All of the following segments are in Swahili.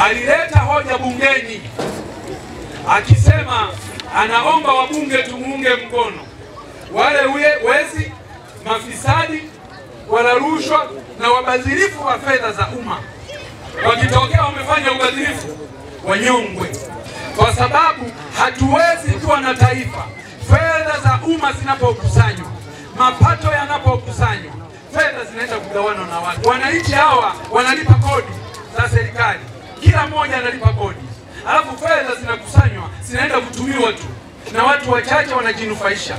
alileta hoja bungeni akisema anaomba wabunge tumuunge mkono wale wezi, mafisadi, wala rushwa na wabadhirifu wa fedha za umma. Wakitokea wamefanya ubadhirifu, wanyongwe, kwa sababu hatuwezi kuwa na taifa fedha za umma zinapokusanywa, mapato yanapokusanywa, fedha zinaenda kugawanwa na watu. Wananchi hawa wanalipa kodi za serikali, kila mmoja analipa kodi, alafu fedha zinakusanywa zinaenda kutumiwa tu na watu wachache wanajinufaisha.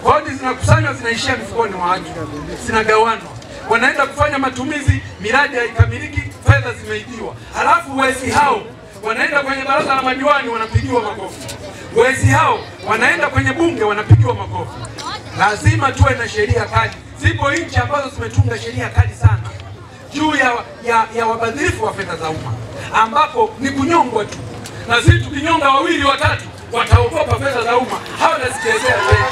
Kodi zinakusanywa zinaishia mifukoni mwa watu, zinagawanwa, wanaenda kufanya matumizi, miradi haikamiliki, fedha zimeibiwa. Alafu wezi hao wanaenda kwenye baraza la madiwani wanapigiwa makofi, wezi hao wanaenda kwenye bunge wanapigiwa makofi. Lazima tuwe na sheria kali. Zipo nchi ambazo zimetunga sheria kali sana juu ya wabadhirifu wa fedha za umma, ambapo ni kunyongwa tu, na sisi tukinyonga wawili watatu wataogopa fedha za umma, hawatazichezea tena.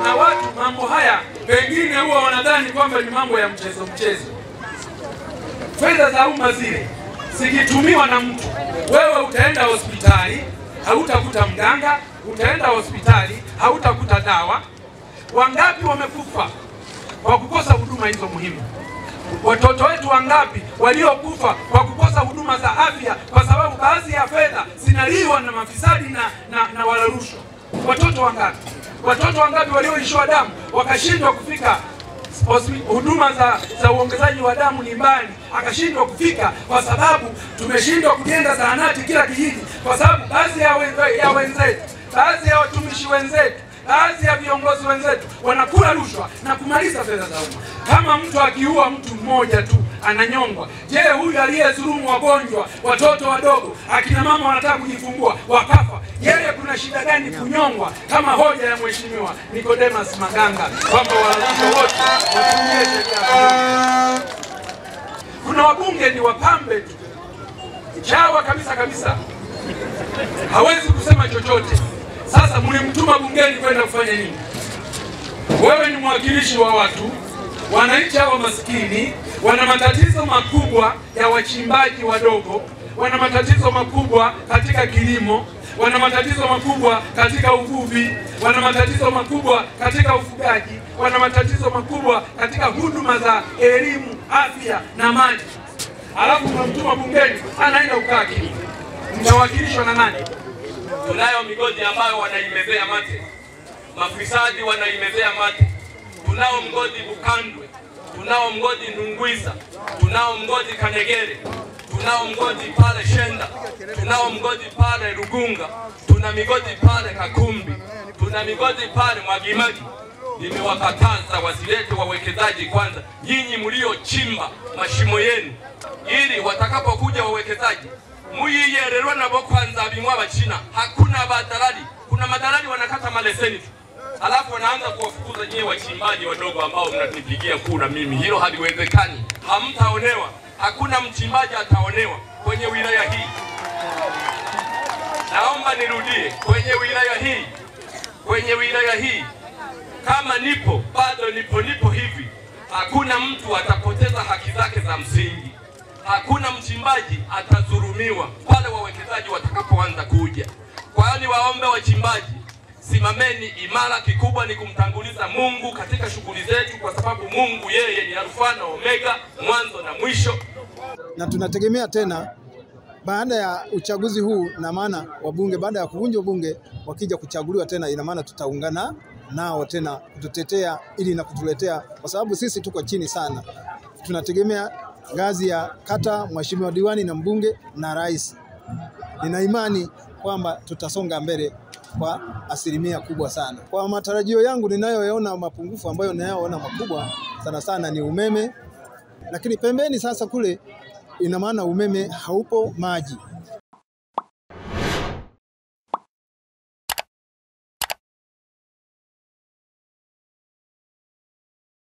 Na watu mambo haya wengine huwa wanadhani kwamba ni mambo ya mchezo. Fedha za umma zile zikitumiwa na mtu, wewe utaenda hospitali hautakuta mganga, utaenda hospitali hautakuta dawa. Wangapi wamekufa kwa kukosa huduma hizo muhimu? Watoto wetu wangapi waliokufa kwa kukosa huduma za afya kwa sababu baadhi ya fedha zinaliwa na mafisadi na wala rushwa? Watoto wangapi? Watoto wangapi walioishiwa damu wakashindwa kufika huduma za uongezaji wa damu ni mbali, akashindwa kufika kwa sababu tumeshindwa kujenga zahanati kila kijiji, kwa sababu baadhi ya wenzetu, baadhi ya watumishi wenzetu, baadhi ya viongozi wenzetu wanakula rushwa na kumaliza fedha za umma. Kama mtu akiua mtu mmoja tu ananyongwa, je, huyu aliyedhulumu wagonjwa, watoto wadogo, akina mama wanataka kujifungua wakafa, yeye kuna shida gani kunyongwa? Kama hoja ya Mheshimiwa Nicodemus Maganga kwamba walalamika wote watumie sheria. Kuna wabunge ni wapambe tu, chawa kabisa, hawezi kusema chochote. Sasa mlimtuma bungeni kwenda kufanya nini? Wewe ni mwakilishi wa watu, wananchi hawa maskini wana matatizo makubwa ya wachimbaji wadogo, wana matatizo makubwa katika kilimo, wana matatizo makubwa katika uvuvi, wana matatizo makubwa katika ufugaji, wana matatizo makubwa katika huduma za elimu, afya na maji. Alafu mnamtuma bungeni anaenda kukaa kimya. Mtawakilishwa na nani? Tunayo migodi ambayo wanaimezea mate, mafisadi wanaimezea mate. Tunao mgodi Bukandwe, tunao mgodi Nungwiza, tunao mgodi Kanegere, tunao mgodi pale Shenda, tunao mgodi pale Rugunga, tuna migodi pale Kakumbi, tuna migodi pale Mwagimagi. Nimewakataza wasilete wawekezaji kwanza, nyinyi mliochimba mashimo yenu, ili watakapokuja wawekezaji muyiyererwa nabo kwanza bimwa bachina. Hakuna badalali, kuna madalali wanakata maleseni tu, alafu wanaanza kuwafukuza nyie wachimbaji wadogo ambao mnanipigia kura mimi. Hilo haliwezekani, hamtaonewa, hakuna mchimbaji ataonewa kwenye wilaya hii. Naomba nirudie, kwenye wilaya hii kama nipo bado nipo hivi, hakuna mtu atapoteza haki zake za msingi, hakuna mchimbaji atadhulumiwa pale wawekezaji watakapoanza kuja. Kwa hiyo waombe wachimbaji, simameni imara. Kikubwa ni kumtanguliza Mungu katika shughuli zetu, kwa sababu Mungu yeye ni Alfa na Omega, mwanzo na mwisho. Na tunategemea tena baada ya uchaguzi huu, na maana wabunge baada ya kuvunja bunge wakija kuchaguliwa tena, ina maana tutaungana nao tena kututetea ili na kutuletea, kwa sababu sisi tuko chini sana. Tunategemea ngazi ya kata, mheshimiwa diwani na mbunge na rais. Nina imani kwamba tutasonga mbele kwa asilimia kubwa sana. Kwa matarajio yangu ninayoyaona mapungufu ambayo ninayoona makubwa sana ni umeme, lakini pembeni sasa kule ina maana umeme haupo, maji.